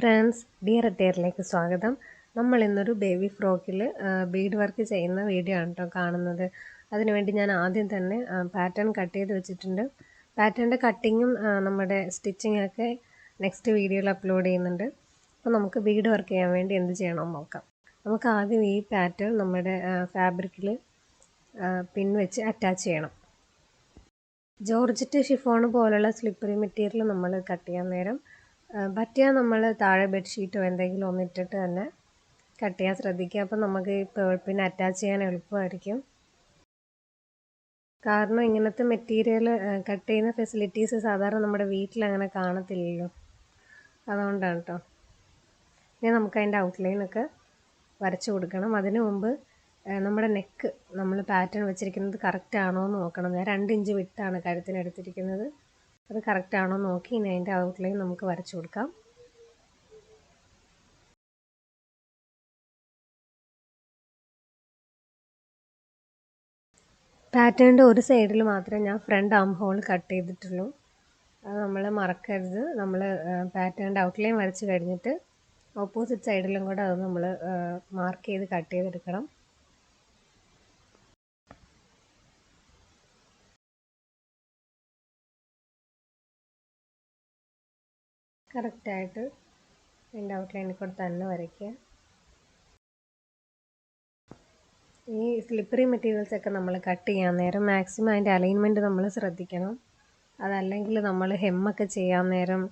Friends, dearattire സ്വാഗതം. നമ്മൾ ഇന്നൊരു ബേബി ഫ്രോക്കിൽ ബീഡ് വർക്ക് ചെയ്യുന്ന വീഡിയോ ആണ് കേട്ടോ കാണുന്നത്. അതിനുവേണ്ടി ഞാൻ ആദ്യം തന്നെ പാറ്റേൺ കട്ട് ചെയ്ത് വെച്ചിട്ടുണ്ട്. പാറ്റേണിൻ്റെ കട്ടിങ്ങും നമ്മുടെ സ്റ്റിച്ചിങ് ഒക്കെ നെക്സ്റ്റ് വീഡിയോയിൽ അപ്ലോഡ് ചെയ്യുന്നുണ്ട്. അപ്പോൾ നമുക്ക് ബീഡ് വർക്ക് ചെയ്യാൻ വേണ്ടി എന്ത് ചെയ്യണമെന്ന് നോക്കാം. നമുക്ക് ആദ്യം ഈ പാറ്റേൺ നമ്മുടെ ഫാബ്രിക്കിൽ പിൻ വെച്ച് അറ്റാച്ച് ചെയ്യണം. ജോർജറ്റ് ഷിഫോൺ പോലുള്ള സ്ലിപ്പറി മെറ്റീരിയൽ നമ്മൾ കട്ട് ചെയ്യാൻ നേരം പറ്റിയാൽ നമ്മൾ താഴെ ബെഡ്ഷീറ്റോ എന്തെങ്കിലും ഒന്നിട്ടിട്ട് തന്നെ കട്ട് ചെയ്യാൻ ശ്രദ്ധിക്കുക. അപ്പോൾ നമുക്ക് ഈ പിന്നെ അറ്റാച്ച് ചെയ്യാൻ എളുപ്പമായിരിക്കും. കാരണം ഇങ്ങനത്തെ മെറ്റീരിയൽ കട്ട് ചെയ്യുന്ന ഫെസിലിറ്റീസ് സാധാരണ നമ്മുടെ വീട്ടിലങ്ങനെ കാണത്തില്ലല്ലോ, അതുകൊണ്ടാണ് കേട്ടോ. ഇനി നമുക്ക് അതിൻ്റെ ഔട്ട്ലൈനൊക്കെ വരച്ചു കൊടുക്കണം. അതിനു മുമ്പ് നമ്മുടെ നെക്ക് നമ്മൾ പാറ്റേൺ വെച്ചിരിക്കുന്നത് കറക്റ്റ് ആണോ എന്ന് നോക്കണം. ഞാൻ 2 ഇഞ്ച് വിട്ടാണ് കഴുത്തിന് എടുത്തിരിക്കുന്നത്. അത് കറക്റ്റ് ആണോ നോക്കി ഇനി അതിൻ്റെ ഔട്ട്ലൈൻ നമുക്ക് വരച്ചു കൊടുക്കാം. പാറ്റേണിൻ്റെ ഒരു സൈഡിൽ മാത്രമേ ഞാൻ ഫ്രണ്ട് ആം ഹോൾ കട്ട് ചെയ്തിട്ടുള്ളൂ. അത് നമ്മൾ മറക്കരുത്. നമ്മൾ പാറ്റേണിൻ്റെ ഔട്ട്ലൈൻ വരച്ച് കഴിഞ്ഞിട്ട് ഓപ്പോസിറ്റ് സൈഡിലും കൂടെ അത് നമ്മൾ മാർക്ക് ചെയ്ത് കട്ട് ചെയ്തെടുക്കണം. കറക്റ്റായിട്ട് അതിൻ്റെ ഔട്ട്ലൈനിൽ കൂടെ തന്നെ വരയ്ക്കുക. ഈ സ്ലിപ്പറി മെറ്റീരിയൽസ് ഒക്കെ നമ്മൾ കട്ട് ചെയ്യാൻ നേരം മാക്സിമം അതിൻ്റെ അലൈൻമെൻറ്റ് നമ്മൾ ശ്രദ്ധിക്കണം. അതല്ലെങ്കിൽ നമ്മൾ ഹെമ്മൊക്കെ ചെയ്യാൻ നേരം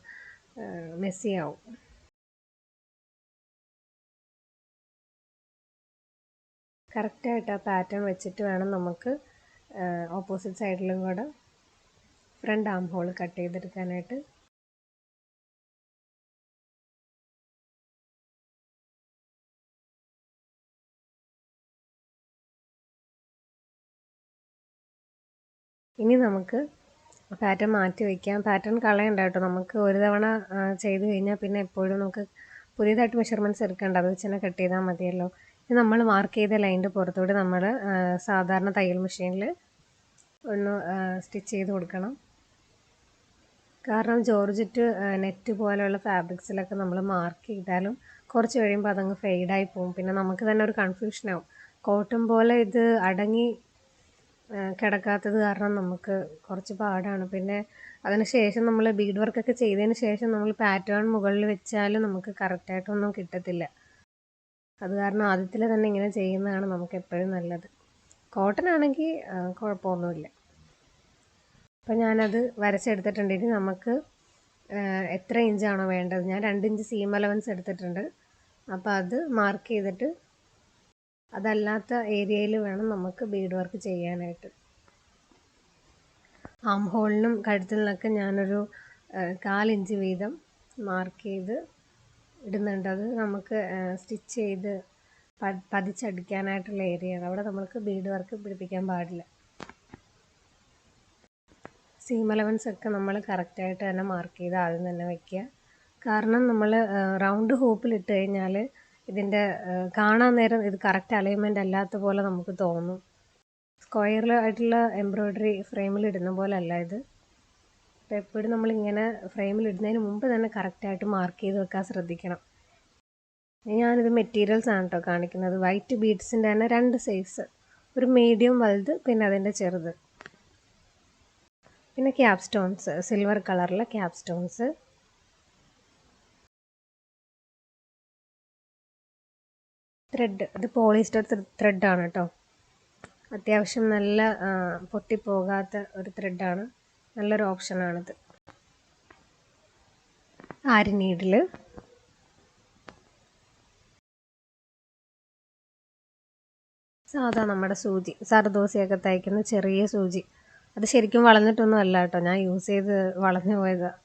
മെസ്സി ആവും. കറക്റ്റായിട്ട് ആ പാറ്റേൺ വെച്ചിട്ട് വേണം നമുക്ക് ഓപ്പോസിറ്റ് സൈഡിലും കൂടെ ഫ്രണ്ട് ആം ഹോൾ കട്ട് ചെയ്തെടുക്കാനായിട്ട്. ഇനി നമുക്ക് പാറ്റേൺ മാറ്റി വയ്ക്കാം. പാറ്റേൺ കളയണ്ട കേട്ടോ. നമുക്ക് ഒരു തവണ ചെയ്ത് കഴിഞ്ഞാൽ പിന്നെ എപ്പോഴും നമുക്ക് പുതിയതായിട്ട് മെഷർമെൻറ്റ്സ് എടുക്കേണ്ട, അത് വെച്ച് തന്നെ കട്ട് ചെയ്താൽ മതിയല്ലോ. ഇനി നമ്മൾ മാർക്ക് ചെയ്ത ലൈനിൻ്റെ പുറത്തോട്ട് നമ്മൾ സാധാരണ തയ്യൽ മെഷീനിൽ ഒന്ന് സ്റ്റിച്ച് ചെയ്ത് കൊടുക്കണം. കാരണം ജോർജറ്റ് നെറ്റ് പോലെയുള്ള ഫാബ്രിക്സിലൊക്കെ നമ്മൾ മാർക്ക് ചെയ്താലും കുറച്ച് കഴിയുമ്പോൾ അതങ്ങ് ഫെയ്ഡായി പോകും. പിന്നെ നമുക്ക് തന്നെ ഒരു കൺഫ്യൂഷനാവും. കോട്ടൺ പോലെ ഇത് അടങ്ങി കിടക്കാത്തത് കാരണം നമുക്ക് കുറച്ച് പാടാണ്. പിന്നെ അതിന് ശേഷം നമ്മൾ ബീഡ് വർക്കൊക്കെ ചെയ്തതിന് ശേഷം നമ്മൾ പാറ്റേൺ മുകളിൽ വെച്ചാൽ നമുക്ക് കറക്റ്റായിട്ടൊന്നും കിട്ടത്തില്ല. അത് കാരണം ആദ്യത്തിൽ തന്നെ ഇങ്ങനെ ചെയ്യുന്നതാണ് നമുക്ക് എപ്പോഴും നല്ലത്. കോട്ടൺ ആണെങ്കിൽ കുഴപ്പമൊന്നുമില്ല. അപ്പോൾ ഞാനത് വരച്ചെടുത്തിട്ടുണ്ട്. ഇനി നമുക്ക് എത്ര ഇഞ്ചാണോ വേണ്ടത്, ഞാൻ 2 ഇഞ്ച് സീം അലവൻസ് എടുത്തിട്ടുണ്ട്. അപ്പോൾ അത് മാർക്ക് ചെയ്തിട്ട് അതല്ലാത്ത ഏരിയയിൽ വേണം നമുക്ക് ബീഡ് വർക്ക് ചെയ്യാനായിട്ട്. ആം ഹോളിനും കഴുത്തിൽ നിന്നൊക്കെ ഞാനൊരു 1/4 ഇഞ്ച് വീതം മാർക്ക് ചെയ്ത് ഇടുന്നുണ്ട്. അത് നമുക്ക് സ്റ്റിച്ച് ചെയ്ത് പതിച്ചടിക്കാനായിട്ടുള്ള ഏരിയയാണ്. അവിടെ നമുക്ക് ബീഡ് വർക്ക് പിടിപ്പിക്കാൻ പാടില്ല. സീം അലവൻസ് ഒക്കെ നമ്മൾ കറക്റ്റായിട്ട് തന്നെ മാർക്ക് ചെയ്ത് ആദ്യം തന്നെ വയ്ക്കുക. കാരണം നമ്മൾ റൗണ്ട് ഹൂപ്പിലിട്ട് കഴിഞ്ഞാൽ ഇതിൻ്റെ കാണാൻ നേരം ഇത് കറക്റ്റ് അലൈൻമെൻറ്റ് അല്ലാത്ത പോലെ നമുക്ക് തോന്നും. സ്ക്വയറിലായിട്ടുള്ള എംബ്രോയ്ഡറി ഫ്രെയിമിലിടുന്ന പോലെ അല്ല ഇത്. അപ്പോൾ എപ്പോഴും നമ്മളിങ്ങനെ ഫ്രെയിമിലിടുന്നതിന് മുമ്പ് തന്നെ കറക്റ്റായിട്ട് മാർക്ക് ചെയ്ത് വെക്കാൻ ശ്രദ്ധിക്കണം. ഞാനിത് മെറ്റീരിയൽസ് ആണ് കേട്ടോ കാണിക്കുന്നത്. വൈറ്റ് ബീഡ്സിൻ്റെ തന്നെ 2 സൈസ്, ഒരു മീഡിയം വലുത് പിന്നെ അതിൻ്റെ ചെറുത്. പിന്നെ ക്യാപ് സ്റ്റോൺസ്, സിൽവർ കളറിലെ ക്യാപ് സ്റ്റോൺസ്. ത്രെഡ്, ഇത് പോളിസ്റ്റർ ത്രെഡാണ് കേട്ടോ. അത്യാവശ്യം നല്ല പൊട്ടിപ്പോകാത്ത ഒരു ത്രെഡാണ്, നല്ലൊരു ഓപ്ഷനാണിത്. ആരി നീഡിൽ, സാധാ നമ്മുടെ സൂചി, സർദോസിയൊക്കെ തയ്ക്കുന്ന ചെറിയ സൂചി. അത് ശരിക്കും വളഞ്ഞിട്ടൊന്നും അല്ല കേട്ടോ, ഞാൻ യൂസ് ചെയ്ത് വളഞ്ഞു പോയതാണ്.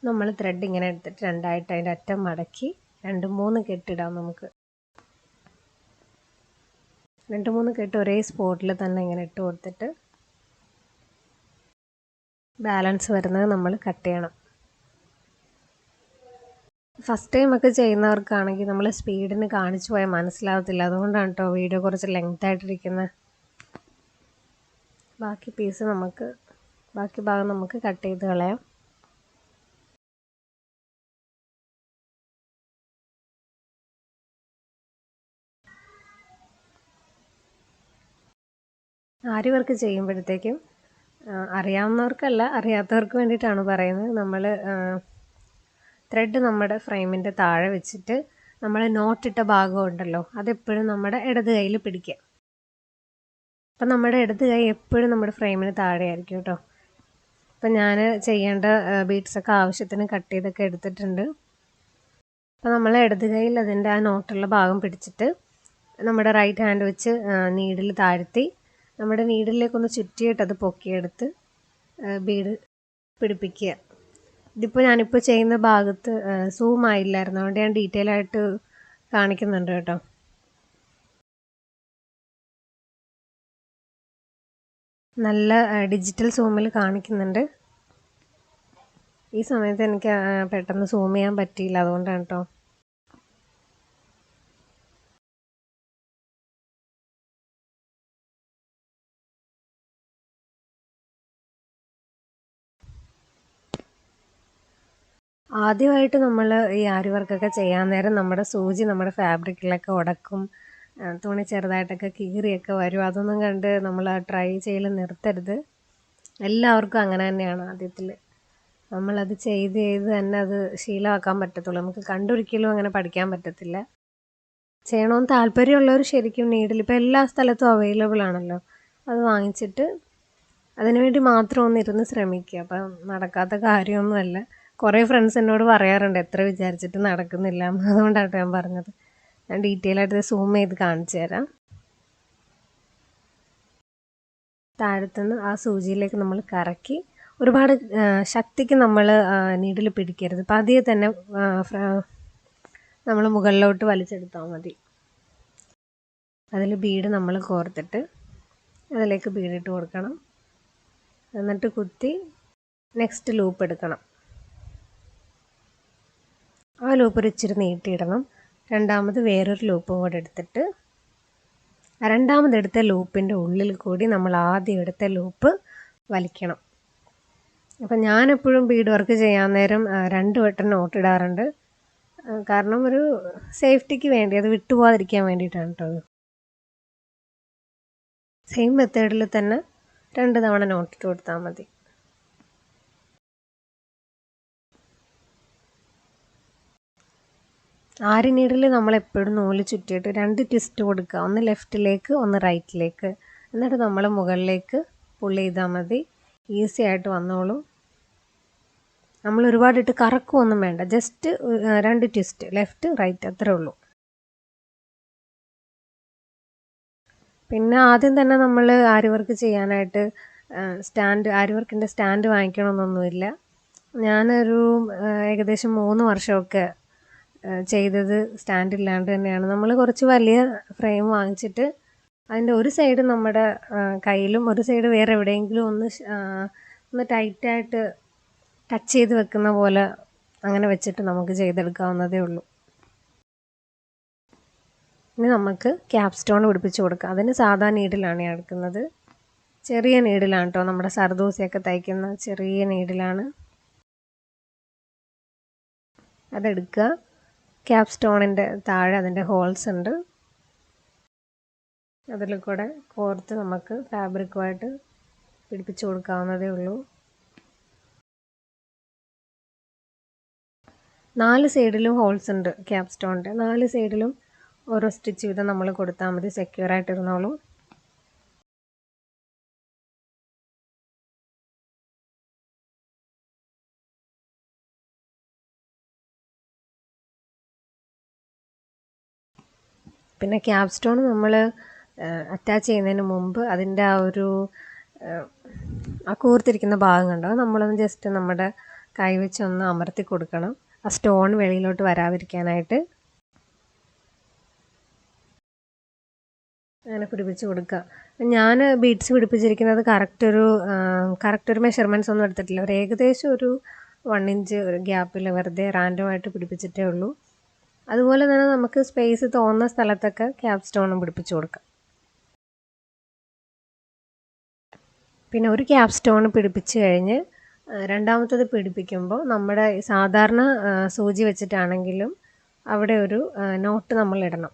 നമ്മൾ ത്രെഡ് ഇങ്ങനെ എടുത്തിട്ട് രണ്ടായിട്ട് അതിൻ്റെ അറ്റം മടക്കി 2-3 കെട്ടിടാം. നമുക്ക് 2-3 കെട്ട് ഒരേ സ്പോട്ടിൽ തന്നെ ഇങ്ങനെ ഇട്ട് കൊടുത്തിട്ട് ബാലൻസ് വരുന്നത് നമ്മൾ കട്ട് ചെയ്യണം. ഫസ്റ്റ് ടൈം ഒക്കെ ചെയ്യുന്നവർക്കാണെങ്കിൽ നമ്മൾ സ്പീഡിന് കാണിച്ചു പോയാൽ മനസ്സിലാവത്തില്ല. അതുകൊണ്ടാണ് കേട്ടോ വീഡിയോ കുറച്ച് ലെങ്ത് ആയിട്ടിരിക്കുന്നത്. ബാക്കി ഭാഗം നമുക്ക് കട്ട് ചെയ്ത് കളയാം. ആരി വർക്ക് ചെയ്യുമ്പോഴത്തേക്കും അറിയാവുന്നവർക്കല്ല, അറിയാത്തവർക്ക് വേണ്ടിയിട്ടാണ് പറയുന്നത്. നമ്മൾ ത്രെഡ് നമ്മുടെ ഫ്രെയിമിൻ്റെ താഴെ വെച്ചിട്ട് നമ്മൾ നോട്ടിട്ട ഭാഗം ഉണ്ടല്ലോ, അതെപ്പോഴും നമ്മുടെ ഇടത് കൈയിൽ പിടിക്കുക. അപ്പം നമ്മുടെ ഇടത് കൈ എപ്പോഴും നമ്മുടെ ഫ്രെയിമിന് താഴെ ആയിരിക്കും കേട്ടോ. അപ്പം ഞാൻ ചെയ്യേണ്ട ബീഡ്സൊക്കെ ആവശ്യത്തിന് കട്ട് ചെയ്തൊക്കെ എടുത്തിട്ടുണ്ട്. അപ്പോൾ നമ്മൾ ഇടത് കൈയിൽ അതിൻ്റെ ആ നോട്ടുള്ള ഭാഗം പിടിച്ചിട്ട് നമ്മുടെ റൈറ്റ് ഹാൻഡ് വെച്ച് നീഡിൽ താഴ്ത്തി നമ്മുടെ നീഡിലേക്കൊന്ന് ചുറ്റിയിട്ട് അത് പൊക്കിയെടുത്ത് ബീഡ് പിടിപ്പിക്കുക. ഇതിപ്പോൾ ഞാനിപ്പോൾ ചെയ്യുന്ന ഭാഗത്ത് സൂം ആയില്ലായിരുന്നു, അതുകൊണ്ട് ഞാൻ ഡീറ്റെയിൽ ആയിട്ട് കാണിക്കുന്നുണ്ട് കേട്ടോ. നല്ല ഡിജിറ്റൽ സൂമിൽ കാണിക്കുന്നുണ്ട്. ഈ സമയത്ത് എനിക്ക് പെട്ടെന്ന് സൂം ചെയ്യാൻ പറ്റിയില്ല, അതുകൊണ്ടാണ് കേട്ടോ. ആദ്യമായിട്ട് നമ്മൾ ഈ ആരി വർക്കൊക്കെ ചെയ്യാൻ നേരം നമ്മുടെ സൂചി നമ്മുടെ ഫാബ്രിക്കിലൊക്കെ ഉടക്കും, തുണി ചെറുതായിട്ടൊക്കെ കീറിയൊക്കെ വരും. അതൊന്നും കണ്ട് നമ്മൾ ട്രൈ ചെയ്യൽ നിർത്തരുത്. എല്ലാവർക്കും അങ്ങനെ തന്നെയാണ്. ആദ്യത്തിൽ നമ്മളത് ചെയ്ത് തന്നെ അത് ശീലമാക്കാൻ പറ്റത്തുള്ളൂ. നമുക്ക് കണ്ടൊരിക്കലും അങ്ങനെ പഠിക്കാൻ പറ്റത്തില്ല. ചെയ്യണമെന്ന് താല്പര്യമുള്ളവർ ശരിക്കും നീഡിൽ ഇപ്പോൾ എല്ലാ സ്ഥലത്തും അവൈലബിൾ ആണല്ലോ, അത് വാങ്ങിച്ചിട്ട് അതിനുവേണ്ടി മാത്രം ഒന്നിരുന്ന് ശ്രമിക്കുക. അപ്പം നടക്കാത്ത കാര്യമൊന്നുമല്ല. കുറേ ഫ്രണ്ട്സ് എന്നോട് പറയാറുണ്ട് എത്ര വിചാരിച്ചിട്ട് നടക്കുന്നില്ല, അതുകൊണ്ടാണ് ഞാൻ പറഞ്ഞത്. ഞാൻ ഡീറ്റെയിൽ ആയിട്ട് സൂം ചെയ്ത് കാണിച്ചു തരാം. താഴത്തുനിന്ന് ആ സൂചിയിലേക്ക് നമ്മൾ കറക്കി, ഒരുപാട് ശക്തിക്ക് നമ്മൾ നീഡിൽ പിടിക്കരുത്. പതിയെ തന്നെ നമ്മൾ മുകളിലോട്ട് വലിച്ചെടുത്താൽ മതി. അതിൽ ബീഡ് നമ്മൾ കോർത്തിട്ട് അതിലേക്ക് ബീഡിട്ട് കൊടുക്കണം. എന്നിട്ട് കുത്തി നെക്സ്റ്റ് ലൂപ്പ് എടുക്കണം. ആ ലൂപ്പ് ഒരു ഇച്ചിരി നീട്ടിയിടണം. രണ്ടാമത് വേറൊരു ലൂപ്പും കൂടെ എടുത്തിട്ട് രണ്ടാമതെടുത്ത ലൂപ്പിൻ്റെ ഉള്ളിൽ കൂടി നമ്മൾ ആദ്യം എടുത്ത ലൂപ്പ് വലിക്കണം. അപ്പം ഞാനെപ്പോഴും ബീഡ് വർക്ക് ചെയ്യാൻ നേരം 2 വട്ടം നോട്ട് ഇടാറുണ്ട്. കാരണം ഒരു സേഫ്റ്റിക്ക് വേണ്ടി, അത് വിട്ടുപോകാതിരിക്കാൻ വേണ്ടിയിട്ടാണ് കേട്ടോ. സെയിം മെത്തേഡിൽ തന്നെ 2 തവണ നോട്ടിട്ട് കൊടുത്താൽ മതി. ആരി നീഡിൽ നമ്മളെപ്പോഴും നൂല് ചുറ്റിയിട്ട് 2 ട്വിസ്റ്റ് കൊടുക്കുക. ഒന്ന് ലെഫ്റ്റിലേക്ക്, ഒന്ന് റൈറ്റിലേക്ക്. എന്നിട്ട് നമ്മൾ മുകളിലേക്ക് പുൾ ചെയ്താൽ മതി. ഈസി ആയിട്ട് വന്നോളും. നമ്മൾ ഒരുപാടിട്ട് കറക്കുമൊന്നും വേണ്ട, ജസ്റ്റ് 2 ട്വിസ്റ്റ്, ലെഫ്റ്റ് റൈറ്റ്, അത്രേ ഉള്ളൂ. പിന്നെ ആദ്യം തന്നെ നമ്മൾ ആരി വർക്ക് ചെയ്യാനായിട്ട് ആരി വർക്കിൻ്റെ സ്റ്റാൻഡ് വാങ്ങിക്കണമെന്നൊന്നുമില്ല. ഞാനൊരു ഏകദേശം 3 വർഷമൊക്കെ ചെയ്തത് സ്റ്റാൻഡ് ഇല്ലാണ്ട് തന്നെയാണ്. നമ്മൾ കുറച്ച് വലിയ ഫ്രെയിം വാങ്ങിച്ചിട്ട് അതിൻ്റെ ഒരു സൈഡ് നമ്മുടെ കയ്യിലും ഒരു സൈഡ് വേറെ എവിടെയെങ്കിലും ഒന്ന് ടൈറ്റായിട്ട് ടച്ച് ചെയ്ത് വെക്കുന്ന പോലെ അങ്ങനെ വെച്ചിട്ട് നമുക്ക് ചെയ്തെടുക്കാവുന്നതേ ഉള്ളൂ. ഇനി നമുക്ക് ക്യാപ് സ്റ്റോൺ പിടിപ്പിച്ച് കൊടുക്കാം. അതിന് സാധാ നീഡിലാണ് ഞാൻ എടുക്കുന്നത്. ചെറിയ നീഡിലാണ് കേട്ടോ, നമ്മുടെ സർദൂസിയൊക്കെ തയ്ക്കുന്ന ചെറിയ നീഡിലാണ്. അതെടുക്കുക. ക്യാപ് സ്റ്റോണിൻ്റെ താഴെ അതിൻ്റെ ഹോൾസ് ഉണ്ട്, അതിൽ കൂടെ കോർത്ത് നമുക്ക് ഫാബ്രിക്കുമായിട്ട് പിടിപ്പിച്ച് കൊടുക്കാവുന്നതേ ഉള്ളൂ. 4 സൈഡിലും ഹോൾസ് ഉണ്ട് ക്യാപ് സ്റ്റോണിൻ്റെ. 4 സൈഡിലും ഓരോ സ്റ്റിച്ച് വീതം നമ്മൾ കൊടുത്താൽ മതി, സെക്യൂറായിട്ട് ഇരുന്നോളും. പിന്നെ ക്യാപ് സ്റ്റോൺ നമ്മൾ അറ്റാച്ച് ചെയ്യുന്നതിന് മുമ്പ് അതിൻ്റെ ആ കൂർത്തിരിക്കുന്ന ഭാഗം കണ്ടോ, നമ്മളൊന്ന് ജസ്റ്റ് നമ്മുടെ കൈ വെച്ചൊന്ന് അമർത്തി കൊടുക്കണം, ആ സ്റ്റോൺ വെളിയിലോട്ട് വരാതിരിക്കാനായിട്ട്. അങ്ങനെ പിടിപ്പിച്ച് കൊടുക്കുക. ഞാൻ ബീഡ്സ് പിടിപ്പിച്ചിരിക്കുന്നത് കറക്റ്റ് ഒരു മെഷർമെൻറ്റ്സ് ഒന്നും എടുത്തിട്ടില്ല. ഒരു ഏകദേശം ഒരു 1 ഇഞ്ച് ഒരു ഗ്യാപ്പിൽ വെറുതെ റാൻഡമായിട്ട് പിടിപ്പിച്ചിട്ടേ ഉള്ളൂ. അതുപോലെ തന്നെ നമുക്ക് സ്പേസ് തോന്നുന്ന സ്ഥലത്തൊക്കെ ക്യാപ് സ്റ്റോണും പിടിപ്പിച്ച് കൊടുക്കാം. പിന്നെ ഒരു ക്യാപ് സ്റ്റോൺ പിടിപ്പിച്ച് കഴിഞ്ഞ് രണ്ടാമത്തത് പിടിപ്പിക്കുമ്പോൾ നമ്മുടെ സാധാരണ സൂചി വെച്ചിട്ടാണെങ്കിലും അവിടെ ഒരു നോട്ട് നമ്മൾ ഇടണം.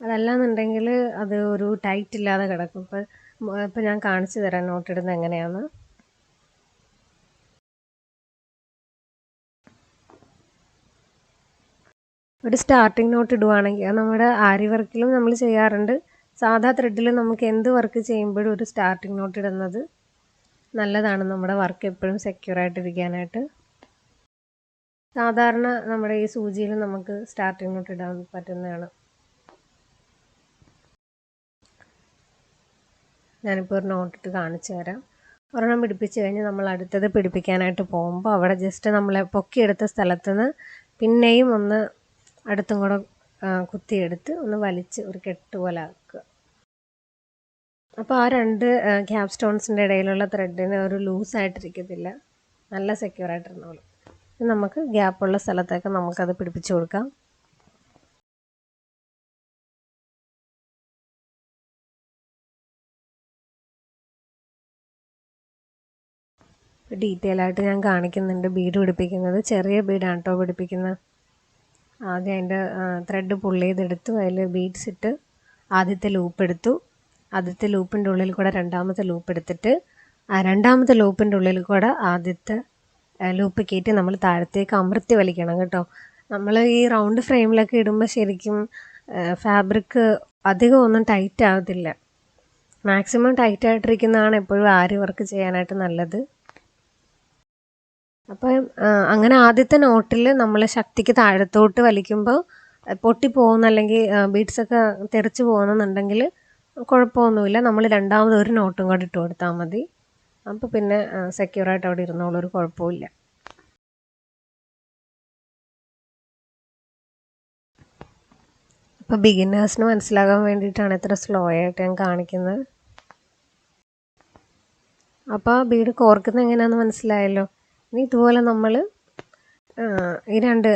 അതല്ലാന്നുണ്ടെങ്കിൽ അത് ഒരു ടൈറ്റ് ഇല്ലാതെ കിടക്കും. ഇപ്പോൾ ഇപ്പോൾ ഞാൻ കാണിച്ചു തരാം നോട്ട് ഇടുന്നത് എങ്ങനെയാണ്. ഒരു സ്റ്റാർട്ടിങ് നോട്ട് ഇടുവാണെങ്കിൽ അത് നമ്മുടെ ആരി വർക്കിലും നമ്മൾ ചെയ്യാറുണ്ട്. സാധാ ത്രെഡിൽ നമുക്ക് എന്ത് വർക്ക് ചെയ്യുമ്പോഴും ഒരു സ്റ്റാർട്ടിങ് നോട്ട് ഇടുന്നത് നല്ലതാണ്, നമ്മുടെ വർക്ക് എപ്പോഴും സെക്യൂറായിട്ടിരിക്കാനായിട്ട്. സാധാരണ നമ്മുടെ ഈ സൂചിയിൽ നമുക്ക് സ്റ്റാർട്ടിങ് നോട്ട് ഇടാൻ പറ്റുന്നതാണ്. ഞാനിപ്പോൾ ഒരു നോട്ടിട്ട് കാണിച്ചു തരാം. ഒരെണ്ണം പിടിപ്പിച്ച് കഴിഞ്ഞ് നമ്മൾ അടുത്തത് പിടിപ്പിക്കാനായിട്ട് പോകുമ്പോൾ അവിടെ ജസ്റ്റ് നമ്മൾ പൊക്കിയെടുത്ത സ്ഥലത്ത് നിന്ന് പിന്നെയും ഒന്ന് അടുത്തും കൂടെ കുത്തിയെടുത്ത് ഒന്ന് വലിച്ച് ഒരു കെട്ട് പോലെ ആക്കുക. അപ്പോൾ ആ രണ്ട് ക്യാപ് സ്റ്റോൺസിൻ്റെ ഇടയിലുള്ള ത്രെഡിന് ഒരു ലൂസായിട്ടിരിക്കത്തില്ല, നല്ല സെക്യൂറായിട്ടിരുന്നോളും. നമുക്ക് ഗ്യാപ്പുള്ള സ്ഥലത്തൊക്കെ നമുക്കത് പിടിപ്പിച്ച് കൊടുക്കാം. ഡീറ്റെയിൽ ആയിട്ട് ഞാൻ കാണിക്കുന്നുണ്ട് ബീഡ് പിടിപ്പിക്കുന്നത്. ചെറിയ ബീഡാണ് കേട്ടോ പിടിപ്പിക്കുന്നത്. ആദ്യം അതിൻ്റെ ത്രെഡ് പുള്ള് ചെയ്തെടുത്തു, അതിൽ ബീഡ്സ് ഇട്ട് ആദ്യത്തെ ലൂപ്പ് എടുത്തു. ആദ്യത്തെ ലൂപ്പിൻ്റെ ഉള്ളിൽ കൂടെ രണ്ടാമത്തെ ലൂപ്പ് എടുത്തിട്ട് ആ രണ്ടാമത്തെ ലൂപ്പിൻ്റെ ഉള്ളിൽ കൂടെ ആദ്യത്തെ ലൂപ്പ് കയറ്റി നമ്മൾ താഴത്തേക്ക് അമർത്തി വലിക്കണം കേട്ടോ. നമ്മൾ ഈ റൗണ്ട് ഫ്രെയിമിലൊക്കെ ഇടുമ്പോൾ ശരിക്കും ഫാബ്രിക് അധികം ഒന്നും ടൈറ്റ് ആകത്തില്ല. മാക്സിമം ടൈറ്റ് ആയിട്ടിരിക്കുന്നതാണ് എപ്പോഴും ആരി വർക്ക് ചെയ്യാനായിട്ട് നല്ലത്. അപ്പം അങ്ങനെ ആദ്യത്തെ നോട്ടിൽ നമ്മൾ ശക്തിക്ക് താഴത്തോട്ട് വലിക്കുമ്പോൾ പൊട്ടിപ്പോകുന്ന അല്ലെങ്കിൽ ബീഡ്സൊക്കെ തെറിച്ച് പോകുന്നുണ്ടെങ്കിൽ കുഴപ്പമൊന്നുമില്ല. നമ്മൾ രണ്ടാമത് ഒരു നോട്ടും കൂടെ ഇട്ട് കൊടുത്താൽ മതി. അപ്പോൾ പിന്നെ സെക്യൂറായിട്ട് അവിടെ ഇരുന്നോളൂ, ഒരു കുഴപ്പമില്ല. അപ്പോൾ ബിഗിനേഴ്സിന് മനസ്സിലാകാൻ വേണ്ടിയിട്ടാണ് ഇത്ര സ്ലോ ആയിട്ട് ഞാൻ കാണിക്കുന്നത്. അപ്പോൾ ബീഡ് കോർക്കുന്നത് എങ്ങനെയാണെന്ന് മനസ്സിലായല്ലോ. ഇനി ഇതുപോലെ നമ്മൾ ഈ രണ്ട്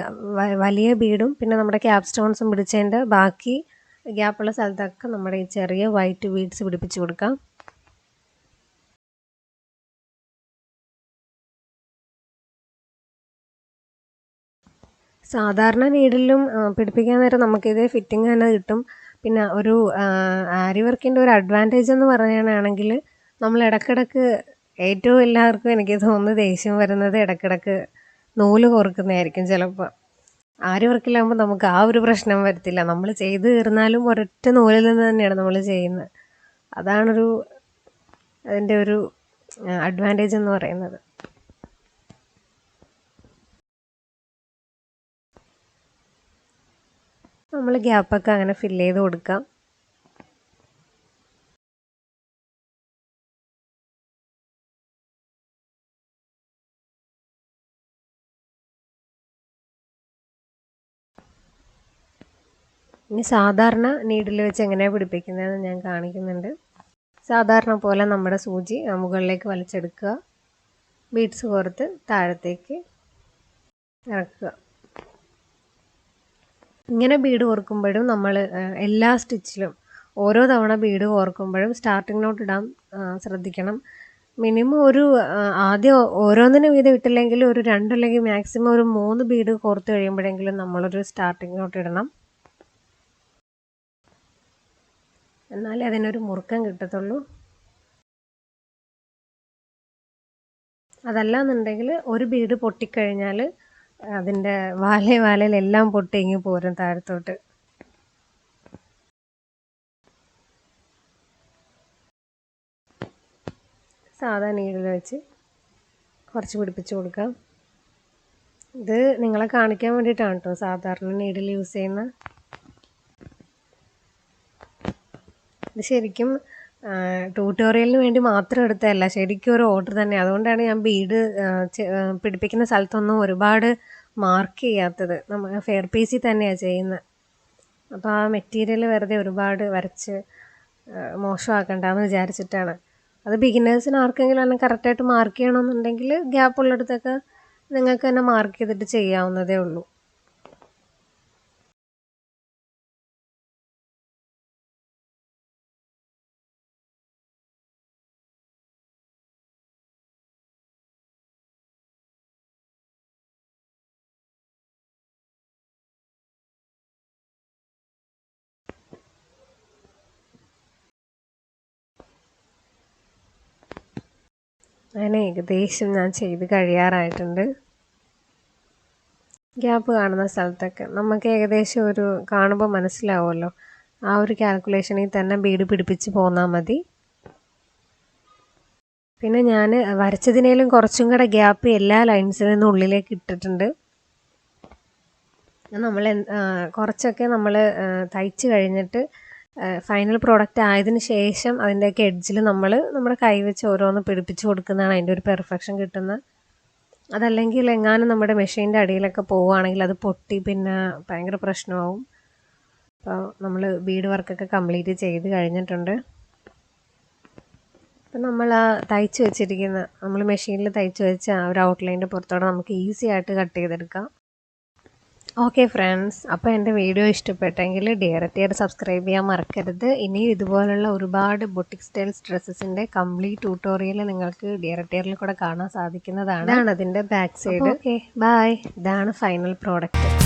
വലിയ ബീഡും പിന്നെ നമ്മുടെ ക്യാപ് സ്റ്റോൺസും പിടിച്ചതിൻ്റെ ബാക്കി ഗ്യാപ്പുള്ള സ്ഥലത്തൊക്കെ നമ്മുടെ ഈ ചെറിയ വൈറ്റ് ബീഡ്സ് പിടിപ്പിച്ച് കൊടുക്കാം. സാധാരണ നീഡിലും പിടിപ്പിക്കാൻ നേരം നമുക്കിതേ ഫിറ്റിംഗ് തന്നെ കിട്ടും. പിന്നെ ഒരു ആരി വർക്കിൻ്റെ ഒരു അഡ്വാൻറ്റേജ് എന്ന് പറയാനാണെങ്കിൽ നമ്മൾ ഇടയ്ക്കിടയ്ക്ക് ഏറ്റവും എല്ലാവർക്കും എനിക്ക് തോന്നുന്നു ദേഷ്യം വരുന്നത് ഇടയ്ക്കിടയ്ക്ക് നൂല് കോർക്കുന്നതായിരിക്കും ചിലപ്പോൾ. ആരി വർക്കിലാകുമ്പോൾ നമുക്ക് ആ ഒരു പ്രശ്നം വരത്തില്ല. നമ്മൾ ചെയ്ത് തീർന്നാലും ഒരൊറ്റ നൂലിൽ നിന്ന് തന്നെയാണ് നമ്മൾ ചെയ്യുന്നത്. അതാണൊരു അതിൻ്റെ ഒരു അഡ്വാൻറ്റേജ് എന്ന് പറയുന്നത്. നമ്മൾ ഗ്യാപ്പൊക്കെ അങ്ങനെ ഫില്ല് ചെയ്ത് കൊടുക്കാം. ഇനി സാധാരണ നീഡിൽ വെച്ച് എങ്ങനെയാണ് പിടിപ്പിക്കുന്നതെന്ന് ഞാൻ കാണിക്കുന്നുണ്ട്. സാധാരണ പോലെ നമ്മുടെ സൂചി മുകളിലേക്ക് വലിച്ചെടുക്കുക, ബീഡ്സ് കോർത്ത് താഴത്തേക്ക് ഇറക്കുക. ഇങ്ങനെ ബീഡ് കോർക്കുമ്പോഴും നമ്മൾ എല്ലാ സ്റ്റിച്ചിലും ഓരോ തവണ ബീഡ് കോർക്കുമ്പോഴും സ്റ്റാർട്ടിംഗ് നോട്ട് ഇടാൻ ശ്രദ്ധിക്കണം. മിനിമം ഒരു ആദ്യം ഓരോന്നിനും വീതം ഇട്ടില്ലെങ്കിൽ ഒരു 2 അല്ലെങ്കിൽ മാക്സിമം ഒരു 3 ബീഡ് കോർത്ത് കഴിയുമ്പോഴെങ്കിലും നമ്മളൊരു സ്റ്റാർട്ടിംഗ് നോട്ട് ഇടണം. എന്നാലേ അതിനൊരു മുറുക്കം കിട്ടത്തുള്ളൂ. അതല്ലാന്നുണ്ടെങ്കിൽ ഒരു ബീഡ് പൊട്ടിക്കഴിഞ്ഞാൽ അതിൻ്റെ വാലയിലെല്ലാം പൊട്ടി ഇങ്ങ് പോരും താഴത്തോട്ട്. സാധാ നീഡിൽ വെച്ച് കുറച്ച് പിടിപ്പിച്ച് കൊടുക്കാം. ഇത് നിങ്ങളെ കാണിക്കാൻ വേണ്ടിയിട്ടാണ് കേട്ടോ സാധാരണ നീഡിൽ യൂസ് ചെയ്യുന്ന. ഇത് ശരിക്കും ട്യൂട്ടോറിയലിന് വേണ്ടി മാത്രം എടുത്തതല്ല, ശരിക്കും ഒരു ഓർഡർ തന്നെ. അതുകൊണ്ടാണ് ഞാൻ ബീഡ് പിടിപ്പിക്കുന്ന സ്ഥലത്തൊന്നും ഒരുപാട് മാർക്ക് ചെയ്യാത്തത്. നമ്മൾ ഫെയർ പീസിൽ തന്നെയാണ് ചെയ്യുന്നത്. അപ്പോൾ ആ മെറ്റീരിയൽ വെറുതെ ഒരുപാട് വരച്ച് മോശമാക്കണ്ടെന്ന് വിചാരിച്ചിട്ടാണ്. അത് ബിഗിനേഴ്സിന് ആർക്കെങ്കിലും തന്നെ കറക്റ്റായിട്ട് മാർക്ക് ചെയ്യണമെന്നുണ്ടെങ്കിൽ ഗ്യാപ്പ് ഉള്ളിടത്തൊക്കെ നിങ്ങൾക്ക് തന്നെ മാർക്ക് ചെയ്തിട്ട് ചെയ്യാവുന്നതേ ഉള്ളൂ. അങ്ങനെ ഏകദേശം ഞാൻ ചെയ്ത് കഴിയാറായിട്ടുണ്ട്. ഗ്യാപ്പ് കാണുന്ന സ്ഥലത്തൊക്കെ നമുക്ക് ഏകദേശം ഒരു കാണുമ്പോൾ മനസ്സിലാവുമല്ലോ. ആ ഒരു കാൽക്കുലേഷനിൽ തന്നെ ബീഡ് പിടിപ്പിച്ച് പോന്നാൽ മതി. പിന്നെ ഞാൻ വരച്ചതിനേലും കുറച്ചും കൂടെ ഗ്യാപ്പ് എല്ലാ ലൈൻസിൽ നിന്നും ഉള്ളിലേക്ക് ഇട്ടിട്ടുണ്ട്. നമ്മൾ കുറച്ചൊക്കെ നമ്മൾ തയ്ച്ച് കഴിഞ്ഞിട്ട് ഫൈനൽ പ്രോഡക്റ്റ് ആയതിനു ശേഷം അതിൻ്റെയൊക്കെ എഡ്ജിൽ നമ്മൾ നമ്മുടെ കൈ വെച്ച് ഓരോന്ന് പിടിപ്പിച്ച് കൊടുക്കുന്നതാണ് അതിൻ്റെ ഒരു പെർഫെക്ഷൻ കിട്ടുന്നത്. അതല്ലെങ്കിൽ എങ്ങാനും നമ്മുടെ മെഷീൻ്റെ അടിയിലൊക്കെ പോവുകയാണെങ്കിൽ അത് പൊട്ടി പിന്നെ ഭയങ്കര പ്രശ്നമാവും. അപ്പോൾ നമ്മൾ ബീഡ് വർക്കൊക്കെ കംപ്ലീറ്റ് ചെയ്ത് കഴിഞ്ഞിട്ടുണ്ട്. അപ്പം നമ്മൾ ആ തയ്ച്ച് വെച്ചിരിക്കുന്ന നമ്മൾ മെഷീനിൽ തയ്ച്ച് വെച്ച ആ ഒരു ഔട്ട്ലൈൻ്റെ പുറത്തോടെ നമുക്ക് ഈസി ആയിട്ട് കട്ട് ചെയ്തെടുക്കാം. ഓക്കെ ഫ്രണ്ട്സ്, അപ്പോൾ എൻ്റെ വീഡിയോ ഇഷ്ടപ്പെട്ടെങ്കിൽ dearattire സബ്സ്ക്രൈബ് ചെയ്യാൻ മറക്കരുത്. ഇനിയും ഇതുപോലുള്ള ഒരുപാട് ബൊട്ടിക് സ്റ്റൈൽസ് ഡ്രസ്സസിൻ്റെ കംപ്ലീറ്റ് ട്യൂട്ടോറിയൽ നിങ്ങൾക്ക് dearattire കൂടെ കാണാൻ സാധിക്കുന്നതാണ്. ഇതാണ് അതിൻ്റെ ബാക്ക് സൈഡ്. Okay bye. ഇതാണ് ഫൈനൽ പ്രോഡക്റ്റ്.